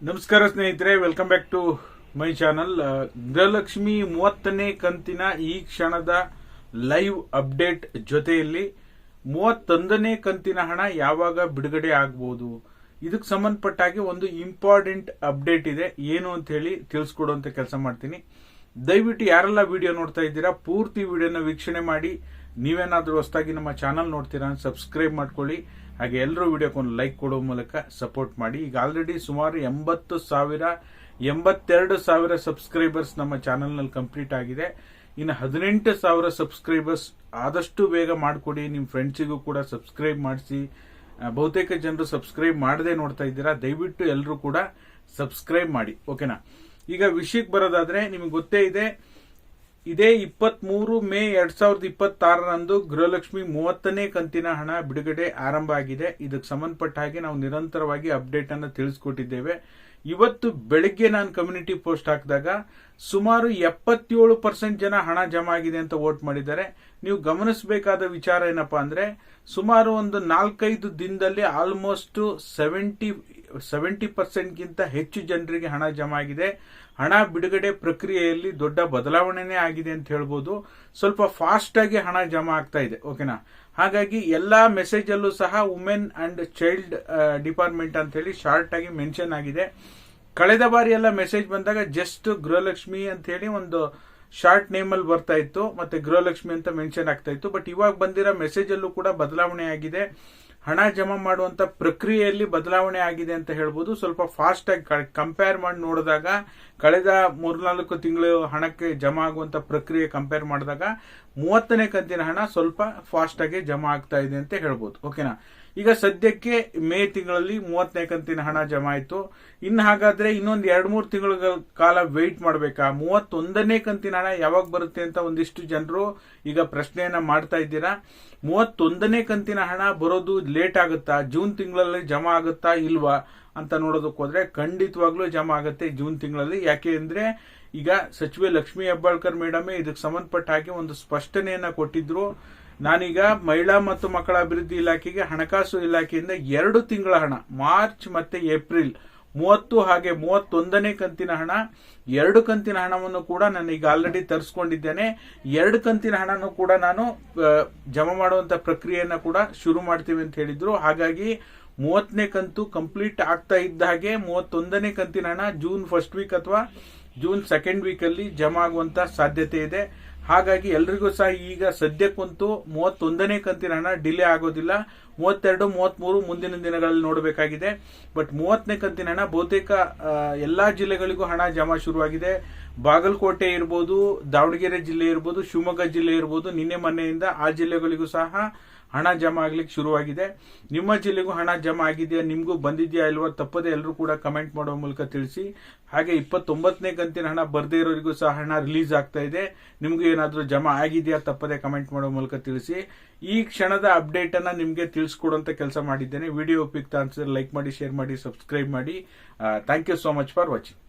ನಮಸ್ಕಾರ ಸ್ನೇಹಿತರೆ, welcome back to my channel. Gruhalakshmi 30ನೇ ಕಂತಿನ ಈ ಕ್ಷಣದ ಲೈವ್ ಅಪ್ಡೇಟ್ ಜೊತೆಯಲ್ಲಿ 31ನೇ ಕಂತಿನ ಹಣ ಯಾವಾಗ ಬಿಡುಗಡೆ ಆಗಬಹುದು, ಇದಕ್ಕೆ ಸಂಬಂಧಪಟ್ಟಾಗಿ ಒಂದು ಇಂಪಾರ್ಟೆಂಟ್ ಅಪ್ಡೇಟ್ ಇದೆ. ಏನು ಅಂತ ಹೇಳಿ ತಿಳಿಸ್ಕೊಡುವಂತ ಕೆಲಸ ಮಾಡ್ತೀನಿ. ದಯವಿಟ್ಟು ಯಾರೆಲ್ಲ ವಿಡಿಯೋ ನೋಡ್ತಾ ಇದ್ದೀರಾ ಪೂರ್ತಿ ವಿಡಿಯೋನ ವೀಕ್ಷಣೆ ಮಾಡಿ. ನೀವೇನಾದ್ರೂ ಹೊಸದಾಗಿ ನಮ್ಮ ಚಾನಲ್ ನೋಡ್ತೀರಾ ಸಬ್ಸ್ಕ್ರೈಬ್ ಮಾಡ್ಕೊಳ್ಳಿ. ಹಾಗೆ ಎಲ್ಲರೂ ವಿಡಿಯೋಕ್ಕೆ ಒಂದು ಲೈಕ್ ಕೊಡೋ ಮೂಲಕ ಸಪೋರ್ಟ್ ಮಾಡಿ. ಈಗ ಆಲ್ರೆಡಿ ಸುಮಾರು 82,000 ಸಬ್ಸ್ಕ್ರೈಬರ್ಸ್ ನಮ್ಮ ಚಾನಲ್ ನಲ್ಲಿ ಕಂಪ್ಲೀಟ್ ಆಗಿದೆ. ಇನ್ನು 18,000 ಸಬ್ಸ್ಕ್ರೈಬರ್ಸ್ ಆದಷ್ಟು ಬೇಗ ಮಾಡಿಕೊಡಿ. ನಿಮ್ಮ ಫ್ರೆಂಡ್ಸಿಗೂ ಕೂಡ ಸಬ್ಸ್ಕ್ರೈಬ್ ಮಾಡಿಸಿ. ಬಹುತೇಕ ಜನರು ಸಬ್ಸ್ಕ್ರೈಬ್ ಮಾಡದೆ ನೋಡ್ತಾ ಇದ್ದೀರಾ, ದಯವಿಟ್ಟು ಎಲ್ಲರೂ ಕೂಡ ಸಬ್ಸ್ಕ್ರೈಬ್ ಮಾಡಿ. ಓಕೆನಾ? ಈಗ ವಿಷಯಕ್ಕೆ ಬರೋದಾದ್ರೆ, ನಿಮಗೆ ಗೊತ್ತೇ ಇದೆ, ಇದೇ 23 ಮೇ 2026ರಂದು ಗೃಹಲಕ್ಷ್ಮಿ 30ನೇ ಕಂತಿನ ಹಣ ಬಿಡುಗಡೆ ಆರಂಭ ಆಗಿದೆ. ಇದಕ್ಕೆ ಸಂಬಂಧಪಟ್ಟ ಹಾಗೆ ನಾವು ನಿರಂತರವಾಗಿ ಅಪ್ಡೇಟ್ ಅನ್ನು ತಿಳಿಸ್ಕೊಟ್ಟಿದ್ದೇವೆ. ಇವತ್ತು ಬೆಳಗ್ಗೆ ನಾನು ಕಮ್ಯುನಿಟಿ ಪೋಸ್ಟ್ ಹಾಕಿದಾಗ ಸುಮಾರು 77% ಜನ ಹಣ ಜಮಾ ಆಗಿದೆ ಅಂತ ವೋಟ್ ಮಾಡಿದ್ದಾರೆ. ನೀವು ಗಮನಿಸಬೇಕಾದ ವಿಚಾರ ಏನಪ್ಪಾ ಅಂದ್ರೆ, ಸುಮಾರು ಒಂದು 4-5 ದಿನದಲ್ಲಿ ಆಲ್ಮೋಸ್ಟ್ 70% ಗಿಂತ ಹೆಚ್ಚು ಜನರಿಗೆ ಹಣ ಜಮಾ ಆಗಿದೆ. ಹಣ ಬಿಡುಗಡೆ ಪ್ರಕ್ರಿಯೆಯಲ್ಲಿ ದೊಡ್ಡ ಬದಲಾವಣೆನೇ ಆಗಿದೆ ಅಂತ ಹೇಳ್ಬೋದು. ಸ್ವಲ್ಪ ಫಾಸ್ಟ್ ಆಗಿ ಹಣ ಜಮಾ ಆಗ್ತಾ ಇದೆ. ಓಕೆನಾ? ಹಾಗಾಗಿ ಎಲ್ಲಾ ಮೆಸೇಜ್ ಅಲ್ಲೂ ಸಹ ವುಮೆನ್ ಅಂಡ್ ಚೈಲ್ಡ್ ಡಿಪಾರ್ಟ್ಮೆಂಟ್ ಅಂತ ಹೇಳಿ ಶಾರ್ಟ್ ಆಗಿ ಮೆನ್ಷನ್ ಆಗಿದೆ. ಕಳೆದ ಬಾರಿ ಎಲ್ಲ ಮೆಸೇಜ್ ಬಂದಾಗ ಜಸ್ಟ್ ಗೃಹಲಕ್ಷ್ಮಿ ಅಂತ ಹೇಳಿ ಒಂದು ಶಾರ್ಟ್ ನೇಮ್ ಅಲ್ಲಿ ಬರ್ತಾ ಇತ್ತು, ಮತ್ತೆ ಗೃಹಲಕ್ಷ್ಮಿ ಅಂತ ಮೆನ್ಷನ್ ಆಗ್ತಾ ಇತ್ತು. ಬಟ್ ಇವಾಗ ಬಂದಿರೋ ಮೆಸೇಜ್ ಅಲ್ಲೂ ಕೂಡ ಬದಲಾವಣೆ ಆಗಿದೆ. ಹಣ ಜಮಾ ಮಾಡುವಂತ ಪ್ರಕ್ರಿಯೆಯಲ್ಲಿ ಬದಲಾವಣೆ ಆಗಿದೆ ಅಂತ ಹೇಳ್ಬೋದು. ಸ್ವಲ್ಪ ಫಾಸ್ಟ್ ಆಗಿ ಕಂಪೇರ್ ಮಾಡಿ ನೋಡಿದಾಗ, ಕಳೆದ 3-4 ತಿಂಗಳು ಹಣಕ್ಕೆ ಜಮಾ ಆಗುವಂತ ಪ್ರಕ್ರಿಯೆ ಕಂಪೇರ್ ಮಾಡಿದಾಗ 30ನೇ ಕಂತಿನ ಹಣ ಸ್ವಲ್ಪ ಫಾಸ್ಟ್ ಆಗಿ ಜಮಾ ಆಗ್ತಾ ಇದೆ ಅಂತ ಹೇಳ್ಬೋದು. ಓಕೆನಾ? ಈಗ ಸದ್ಯಕ್ಕೆ ಮೇ ತಿಂಗಳಲ್ಲಿ 30ನೇ ಕಂತಿನ ಹಣ ಜಮಾ ಆಯ್ತು. ಇನ್ನು ಹಾಗಾದ್ರೆ ಇನ್ನೊಂದು 2-3 ತಿಂಗಳ ಕಾಲ ವೆಯ್ಟ್ ಮಾಡಬೇಕಾ? 31ನೇ ಕಂತಿನ ಹಣ ಯಾವಾಗ ಬರುತ್ತೆ ಅಂತ ಒಂದಿಷ್ಟು ಜನರು ಈಗ ಪ್ರಶ್ನೆಯನ್ನ ಮಾಡ್ತಾ ಇದ್ದೀರಾ. 31ನೇ ಕಂತಿನ ಹಣ ಬರೋದು ಲೇಟ್ ಆಗುತ್ತಾ, ಜೂನ್ ತಿಂಗಳಲ್ಲಿ ಜಮಾ ಆಗುತ್ತಾ ಇಲ್ವಾ ಅಂತ ನೋಡೋದಕ್ಕೆ ಹೋದ್ರೆ ಖಂಡಿತವಾಗ್ಲೂ ಜಮಾ ಆಗುತ್ತೆ ಜೂನ್ ತಿಂಗಳಲ್ಲಿ. ಯಾಕೆ ಅಂದ್ರೆ ಈಗ ಸಚಿವೆ ಲಕ್ಷ್ಮೀ ಹೆಬ್ಬಾಳ್ಕರ್ ಮೇಡಮೇ ಇದಕ್ಕೆ ಸಂಬಂಧಪಟ್ಟ ಹಾಗೆ ಒಂದು ಸ್ಪಷ್ಟನೆಯನ್ನ ಕೊಟ್ಟಿದ್ರು. ನಾನೀಗ ಮಹಿಳಾ ಮತ್ತು ಮಕ್ಕಳ ಅಭಿವೃದ್ಧಿ ಇಲಾಖೆಗೆ ಹಣಕಾಸು ಇಲಾಖೆಯಿಂದ 2 ತಿಂಗಳ ಹಣ, ಮಾರ್ಚ್ ಮತ್ತೆ ಏಪ್ರಿಲ್ 30 ಹಾಗೆ 31ನೇ ಕಂತಿನ ಹಣ, 2 ಕಂತಿನ ಹಣವನ್ನು ಕೂಡ ನಾನು ಈಗ ಆಲ್ರೆಡಿ ತರಿಸ್ಕೊಂಡಿದ್ದೇನೆ. 2 ಕಂತಿನ ಹಣನು ಕೂಡ ನಾನು ಜಮಾ ಮಾಡುವಂತ ಪ್ರಕ್ರಿಯೆಯನ್ನ ಕೂಡ ಶುರು ಮಾಡ್ತೀವಿ ಅಂತ ಹೇಳಿದ್ರು. ಹಾಗಾಗಿ 30ನೇ ಕಂತು ಕಂಪ್ಲೀಟ್ ಆಗ್ತಾ ಇದ್ದ ಹಾಗೆ 31ನೇ ಕಂತಿನ ಹಣ ಜೂನ್ ಫಸ್ಟ್ ವೀಕ್ ಅಥವಾ ಜೂನ್ ಸೆಕೆಂಡ್ ವೀಕ್ ಅಲ್ಲಿ ಜಮಾ ಆಗುವಂತ ಸಾಧ್ಯತೆ ಇದೆ. ಹಾಗಾಗಿ ಎಲ್ರಿಗೂ ಸಹ ಈಗ ಸದ್ಯಕ್ಕಂತೂ 31ನೇ ಕಂತಿನ ಹಣ ಡಿಲೇ ಆಗೋದಿಲ್ಲ. 32, 33 ಮುಂದಿನ ದಿನಗಳಲ್ಲಿ ನೋಡಬೇಕಾಗಿದೆ. ಬಟ್ 30ನೇ ಕಂತಿನ ಹಣ ಬಹುತೇಕ ಎಲ್ಲಾ ಜಿಲ್ಲೆಗಳಿಗೂ ಹಣ ಜಮಾ ಶುರುವಾಗಿದೆ. ಬಾಗಲಕೋಟೆ ಇರ್ಬೋದು, ದಾವಣಗೆರೆ ಜಿಲ್ಲೆ ಇರ್ಬೋದು, ಶಿವಮೊಗ್ಗ ಜಿಲ್ಲೆ ಇರ್ಬೋದು, ನಿನ್ನೆ ಮೊನ್ನೆಯಿಂದ ಆ ಜಿಲ್ಲೆಗಳಿಗೂ ಸಹ ಹಣ ಜಮಾ ಆಗ್ಲಿಕ್ಕೆ ಶುರುವಾಗಿದೆ. ನಿಮ್ಮ ಜಿಲ್ಲೆಗೂ ಹಣ ಜಮಾ ಆಗಿದೆಯಾ, ನಿಮ್ಗೂ ಬಂದಿದೆಯಾ ಇಲ್ವಾ ತಪ್ಪದೆ ಎಲ್ಲರೂ ಕೂಡ ಕಮೆಂಟ್ ಮಾಡುವ ಮೂಲಕ ತಿಳಿಸಿ. ಹಾಗೆ 29ನೇ ಕಂತಿನ ಹಣ ಬರ್ದೇ ಇರೋರಿಗೂ ಸಹ ಹಣ ರಿಲೀಸ್ ಆಗ್ತಾ ಇದೆ. ನಿಮ್ಗೂ ಏನಾದ್ರೂ ಜಮಾ ಆಗಿದೆಯಾ ತಪ್ಪದೆ ಕಮೆಂಟ್ ಮಾಡುವ ಮೂಲಕ ತಿಳಿಸಿ. ಈ ಕ್ಷಣದ ಅಪ್ಡೇಟ್ ಅನ್ನ ನಿಮ್ಗೆ ತಿಳಿಸ್ಕೊಡುವಂತ ಕೆಲಸ ಮಾಡಿದ್ದೇನೆ. ವಿಡಿಯೋ ಉಪಯುಕ್ತ ಅನ್ಸಿದ್ರೆ ಲೈಕ್ ಮಾಡಿ, ಶೇರ್ ಮಾಡಿ, ಸಬ್ಸ್ಕ್ರೈಬ್ ಮಾಡಿ. Thank you so much for watching.